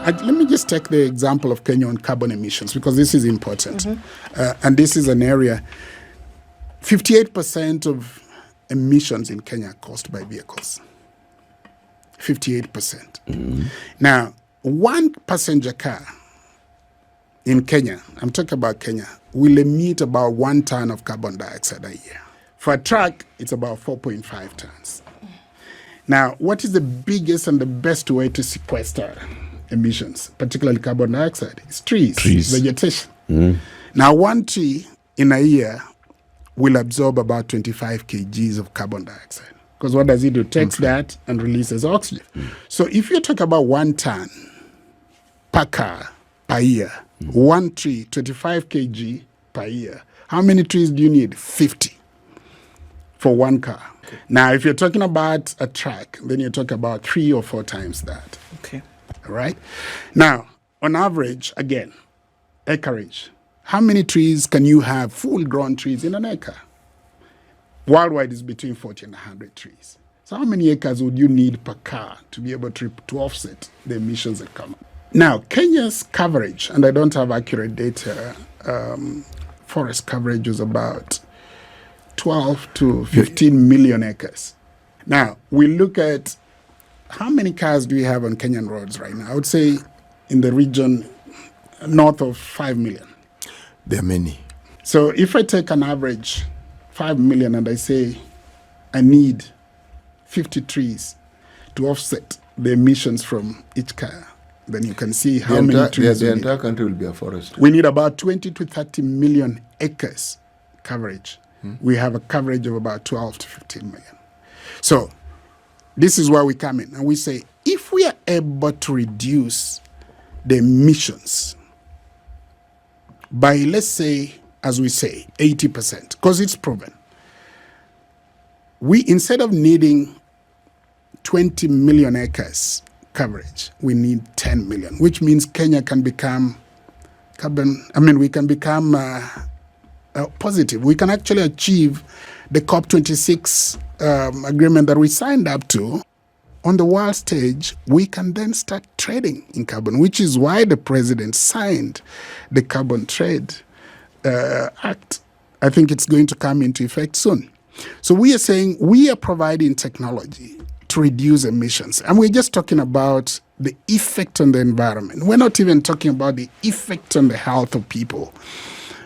Let me just take the example of Kenya on carbon emissions, because this is important. And this is an area, 58% of emissions in Kenya are caused by vehicles. 58%. Now, one passenger car in Kenya, I'm talking about Kenya, will emit about 1 ton of carbon dioxide a year. For a truck, it's about 4.5 tons. Now, what is the biggest and the best way to sequester emissions, particularly carbon dioxide? It's trees. Vegetation. Now, 1 tree in a year will absorb about 25 kgs of carbon dioxide. Because what does it do? It takes that and releases oxygen. So if you talk about 1 ton per car per year, 1 tree, 25 kg per year, how many trees do you need? 50 for 1 car. Okay. Now, if you're talking about a truck, then you talk about 3 or 4 times that. Okay. All right? Now, on average, again, acreage. How many trees can you have, full-grown trees in an acre? Worldwide is between 40 and 100 trees. So how many acres would you need per car to be able to offset the emissions that come? Now, Kenya's coverage, and I don't have accurate data, forest coverage is about 12 to 15 million acres. Now, we look at how many cars do we have on Kenyan roads right now? I would say in the region north of 5 million. There are many. So if I take an average 5 million and I say I need 50 trees to offset the emissions from each car, then you can see how many trees the entire country will be a forest. We need about 20 to 30 million acres coverage. We have a coverage of about 12 to 15 million. So this is where we come in and we say, if we are able to reduce the emissions by, let's say, as we say, 80%, because it's proven, we, instead of needing 20 million acres coverage, we need 10 million, which means Kenya can become we can become positive. We can actually achieve the COP26 agreement that we signed up to. On the world stage, we can then start trading in carbon, which is why the president signed the Carbon Trade Act. I think it's going to come into effect soon. So we are saying we are providing technology to reduce emissions. And we're just talking about the effect on the environment. We're not even talking about the effect on the health of people,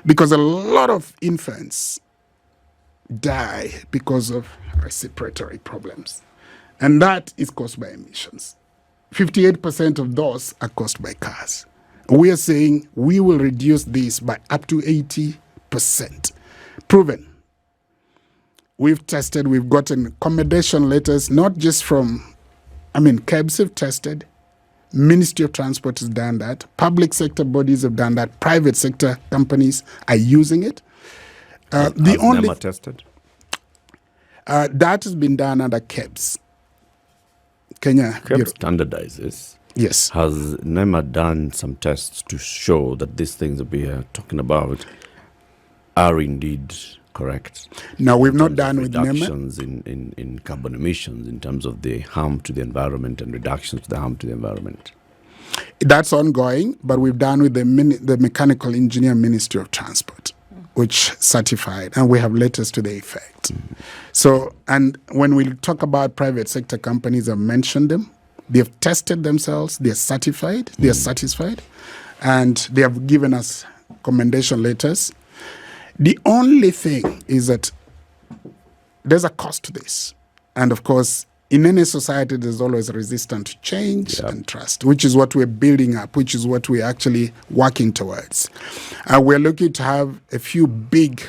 because a lot of infants die because of respiratory problems. And that is caused by emissions. 58% of those are caused by cars. We are saying we will reduce this by up to 80%. Proven. We've tested, we've gotten commendation letters, not just from, KEBS have tested, Ministry of Transport has done that, public sector bodies have done that, private sector companies are using it. NEMA tested? That has been done under KEBS. Kenya KEBS standardizes. Yes. Has NEMA done some tests to show that these things that we are talking about are indeed correct? No, we've not done with NEMA. Reductions in carbon emissions in terms of the harm to the environment and reductions to the harm to the environment. That's ongoing, but we've done with the Mechanical Engineer Ministry of Transport, which certified, and we have letters to the effect. So, and when we talk about private sector companies, I've mentioned them. They've tested themselves, they're certified, they're satisfied, and they have given us commendation letters. The only thing is that there's a cost to this. And of course, in any society, there's always resistance to change and trust, which is what we're building up, which is what we're actually working towards. We're looking to have a few big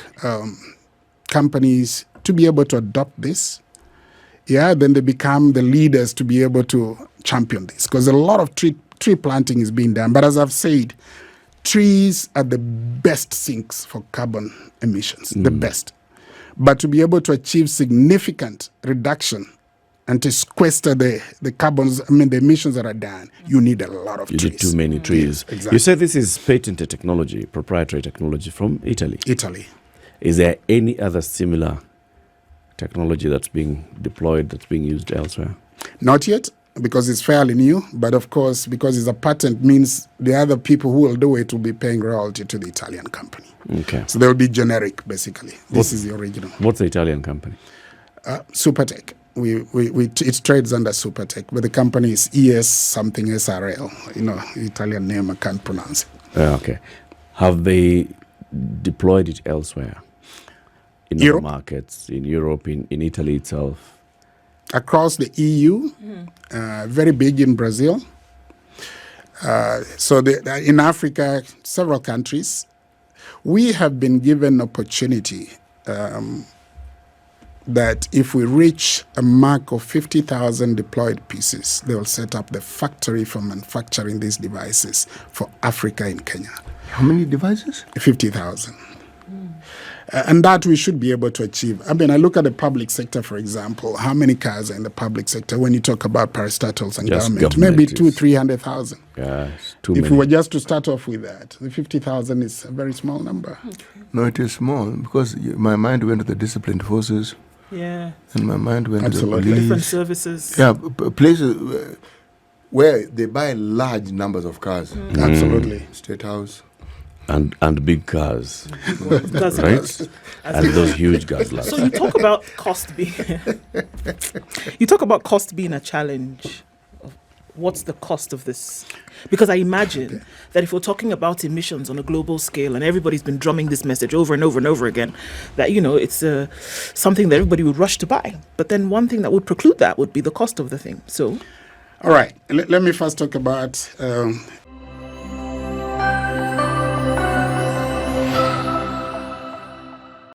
companies to be able to adopt this. Then they become the leaders to be able to champion this, because a lot of tree planting is being done. But as I've said, trees are the best sinks for carbon emissions, the best. But to be able to achieve significant reduction and to sequester the carbons, the emissions that are done, you need a lot of trees. You need too many trees. Yeah, exactly. You say this is patented technology, proprietary technology from Italy. Italy. Is there any other similar technology that's being deployed, that's being used elsewhere? Not yet, because it's fairly new. But of course, because it's a patent, means the other people who will do it will be paying royalty to the Italian company. Okay. So they will be generic, basically. This is the original. What's the Italian company? Supertech. It trades under Supertech, but the company is ES something SRL. Italian name I can't pronounce it. Okay. Have they deployed it elsewhere? In other Europe? markets, in Europe, in Italy itself? Across the EU, very big in Brazil. In Africa, several countries. We have been given opportunity that if we reach a mark of 50,000 deployed pieces, they will set up the factory for manufacturing these devices for Africa in Kenya. How many devices? 50,000. And that we should be able to achieve. I mean, I look at the public sector, for example. How many cars are in the public sector when you talk about parastatals and Just government? government Maybe is- 300,000. Yes, too If many. we were just to start off with that, the 50,000 is a very small number. No, it is small because my mind went to the disciplined forces Yeah. and my mind went Absolutely. to the Different police. services. Yeah, places where they buy large numbers of cars. Absolutely. State House. And big cars, That's right? And those huge gas lights. So you talk about cost being a challenge. What's the cost of this? Because I imagine that if we're talking about emissions on a global scale, and everybody's been drumming this message over and over and over again, that it's something that everybody would rush to buy. But then one thing that would preclude that would be the cost of the thing. So All right. Let me first talk about